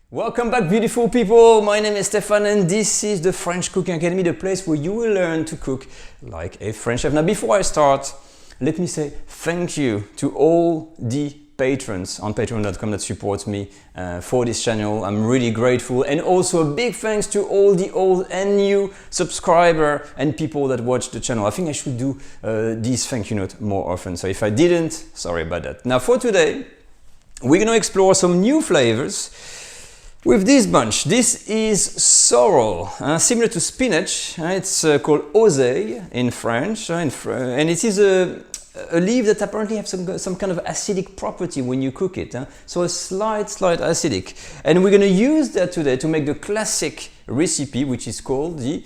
Welcome back, beautiful people. My name is Stefan and this is the French Cooking Academy, the place where you will learn to cook like a French chef. Now, before I start, let me say thank you to all the patrons on patreon.com that support me for this channel. I'm really grateful, and also a big thanks to all the old and new subscriber and people that watch the channel. I think I should do these thank you notes more often, so if I didn't, sorry about that. Now for today, we're going to explore some new flavors with this bunch. This is sorrel, similar to spinach. It's called oseille in French, and it is a leaf that apparently has some kind of acidic property when you cook it. So a slight acidic. And we're going to use that today to make the classic recipe, which is called the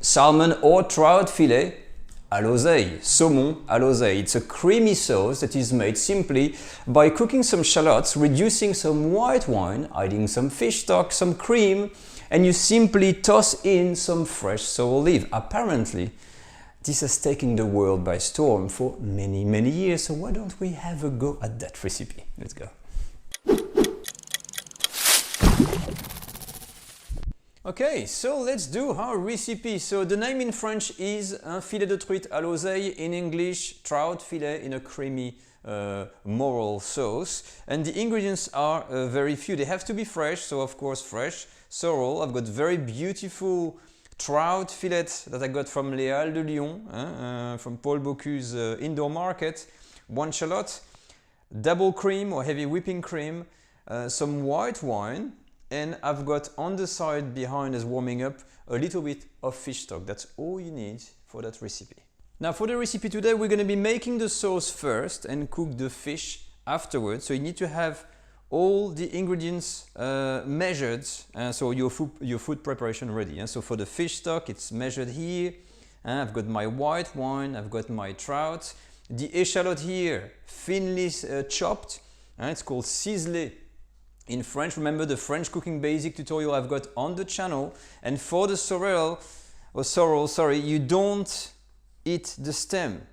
salmon or trout fillet à l'oseille, saumon à l'oseille. It's a creamy sauce that is made simply by cooking some shallots, reducing some white wine, adding some fish stock, some cream, and you simply toss in some fresh sorrel leaf. Apparently, this has taken the world by storm for many years, so why don't we have a go at that recipe? Let's go. Okay, so let's do our recipe. So the name in French is filet de truite à l'oseille, in English trout fillet in a creamy morel sauce. And the ingredients are very few. They have to be fresh, so of course fresh sorrel. I've got very beautiful trout fillet that I got from Les Halles de Lyon, from Paul Bocu's indoor market. 1 shallot, double cream or heavy whipping cream, some white wine, and I've got on the side behind as warming up a little bit of fish stock. That's all you need for that recipe. Now for the recipe today, we're going to be making the sauce first and cook the fish afterwards. So you need to have all the ingredients measured, so your food preparation ready. So for the fish stock, it's measured here. I've got my white wine, I've got my trout. The eshallot here, thinly chopped. It's called ciselé in French. Remember the French cooking basic tutorial I've got on the channel. And for the sorrel, you don't eat the stem.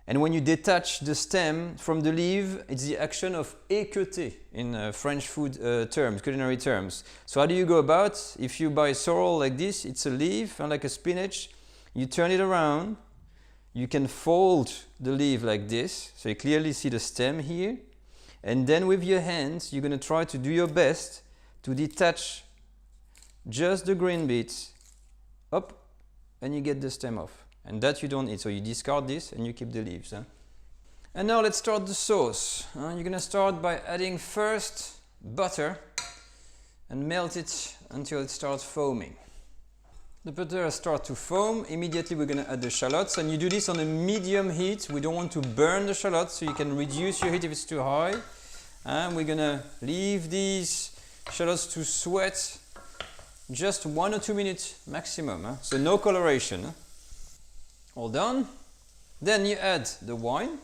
And when you detach the stem from the leaf, it's the action of équeuter in French food terms, culinary terms. So how do you go about? If you buy sorrel like this, it's a leaf, like a spinach. You turn it around. You can fold the leaf like this, so you clearly see the stem here. And then with your hands, you're going to try to do your best to detach just the green bits up, and you get the stem off. And that you don't eat, so you discard this and you keep the leaves. And now let's start the sauce. You're going to start by adding first butter and melt it until it starts foaming. The butter starts to foam. Immediately we're going to add the shallots, and you do this on a medium heat. We don't want to burn the shallots, so you can reduce your heat if it's too high. And we're going to leave these shallots to sweat just 1 or 2 minutes maximum. So no coloration. All done. Then you add the wine.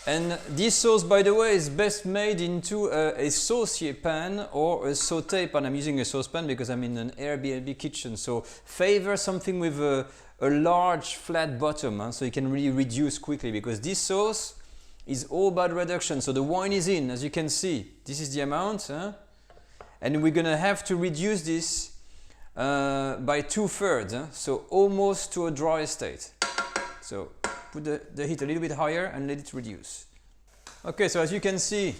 And this sauce, by the way, is best made into a saucier pan or a sauté pan. I'm using a saucepan because I'm in an Airbnb kitchen. So favor something with a large flat bottom, so you can really reduce quickly, because this sauce is all about reduction. So the wine is in, as you can see. This is the amount. And we're going to have to reduce this by 2/3, so almost to a dry state. So put the heat a little bit higher and let it reduce. Okay, so as you can see,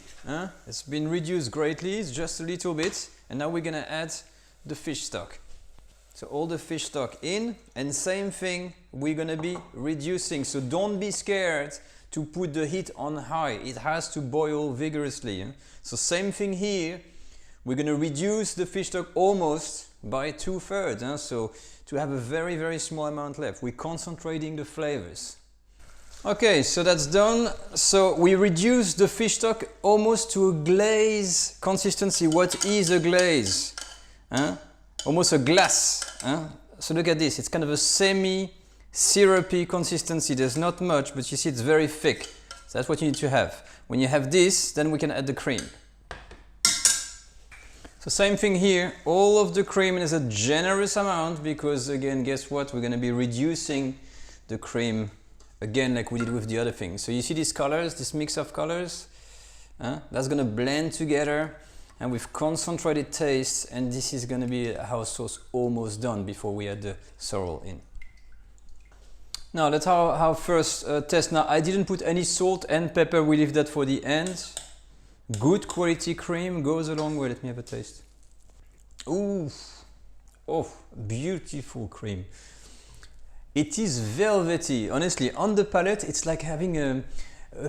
it's been reduced greatly. It's just a little bit. And now we're going to add the fish stock. So all the fish stock in, and same thing, we're going to be reducing. So don't be scared to put the heat on high. It has to boil vigorously. So same thing here. We're going to reduce the fish stock almost by 2/3, so to have a very small amount left. We're concentrating the flavors. Okay, so that's done. So we reduce the fish stock almost to a glaze consistency. What is a glaze? Almost a glass. So look at this. It's kind of a semi-syrupy consistency. There's not much, but you see it's very thick. So that's what you need to have. When you have this, then we can add the cream. So same thing here, all of the cream is a generous amount, because again, guess what? We're going to be reducing the cream again like we did with the other things. So you see these colors, this mix of colors? That's gonna blend together and with concentrated taste, and this is gonna be our sauce almost done before we add the sorrel in. Now let's have our first test. Now I didn't put any salt and pepper, we leave that for the end. Good quality cream goes a long way. Let me have a taste. Ooh, oh, beautiful cream. It is velvety, honestly. On the palate, it's like having a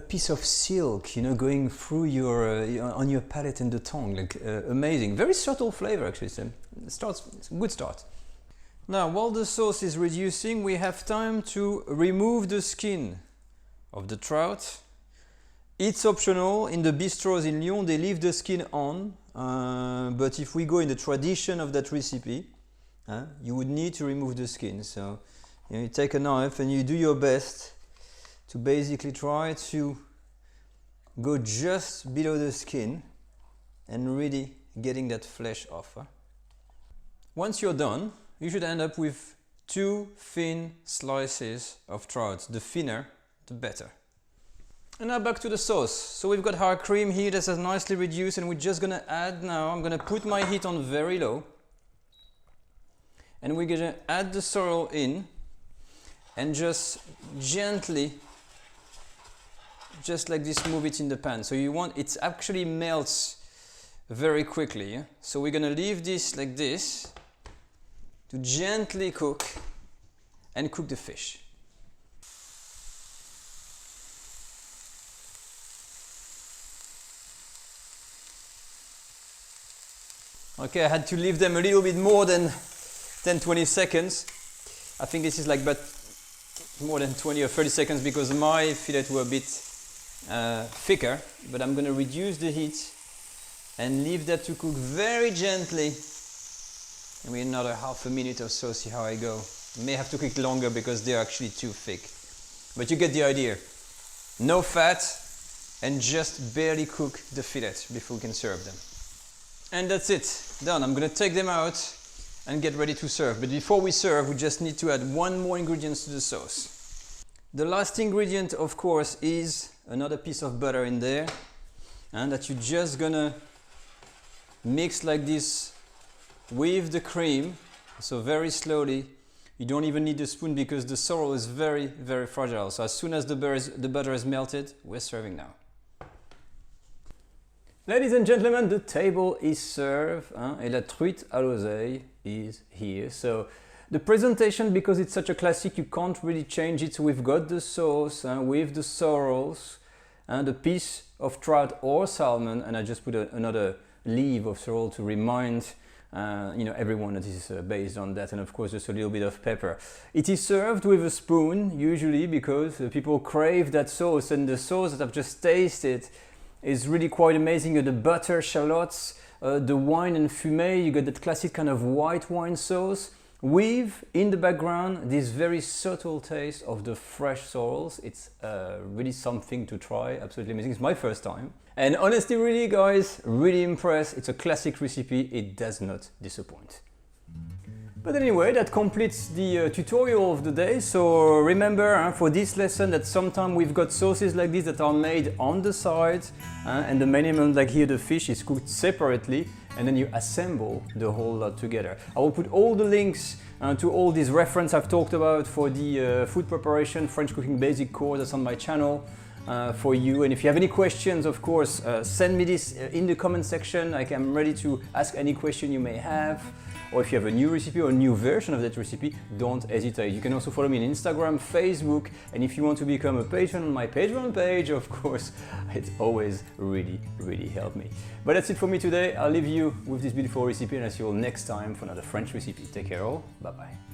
piece of silk, you know, going through your on your palate and the tongue. Like amazing, very subtle flavor actually. So it's a good start. Now, while the sauce is reducing, we have time to remove the skin of the trout. It's optional. In the bistros in Lyon, they leave the skin on, but if we go in the tradition of that recipe, you would need to remove the skin. So you take a knife and you do your best to basically try to go just below the skin and really getting that flesh off. Once you're done, you should end up with 2 thin slices of trout. The thinner, the better. And now back to the sauce. So we've got our cream here that's nicely reduced, and we're just gonna add now, I'm gonna put my heat on very low, and we're gonna add the sorrel in and just gently, just like this, move it in the pan. So you want, it actually melts very quickly. So we're gonna leave this like this to gently cook and cook the fish. Okay, I had to leave them a little bit more than 10-20 seconds. I think this is like but more than 20 or 30 seconds because my fillet were a bit thicker, but I'm going to reduce the heat and leave that to cook very gently. Maybe another half a minute or so, see how I go. May have to cook longer because they're actually too thick. But you get the idea. No fat and just barely cook the fillet before we can serve them. And that's it, done. I'm going to take them out and get ready to serve. But before we serve, we just need to add one more ingredient to the sauce. The last ingredient, of course, is another piece of butter in there, and that you're just gonna mix like this with the cream, so very slowly. You don't even need a spoon because the sorrel is very, very fragile. So as soon as the butter is melted, we're serving now. Ladies and gentlemen, the table is served, et la truite à l'oseille is here. So the presentation, because it's such a classic, you can't really change it. So we've got the sauce with the sorrels and a piece of trout or salmon, and I just put another leaf of sorrel to remind everyone that is based on that, and of course just a little bit of pepper. It is served with a spoon usually because people crave that sauce, and the sauce that I've just tasted is really quite amazing. The butter, shallots, the wine and fumé, you get that classic kind of white wine sauce with, in the background, this very subtle taste of the fresh sorrels. It's really something to try, absolutely amazing. It's my first time. And honestly, really guys, really impressed. It's a classic recipe, it does not disappoint. But anyway, that completes the tutorial of the day. So remember for this lesson that sometimes we've got sauces like this that are made on the side, and the main element, like here the fish, is cooked separately, and then you assemble the whole lot together. I will put all the links to all these references I've talked about for the food preparation, French cooking basic course that's on my channel for you. And if you have any questions, of course, send me this in the comment section. I'm ready to ask any question you may have. Or if you have a new recipe or a new version of that recipe, don't hesitate. You can also follow me on Instagram, Facebook, and if you want to become a patron on my Patreon page, of course, it always really, really helped me. But that's it for me today. I'll leave you with this beautiful recipe, and I'll see you all next time for another French recipe. Take care all, bye bye.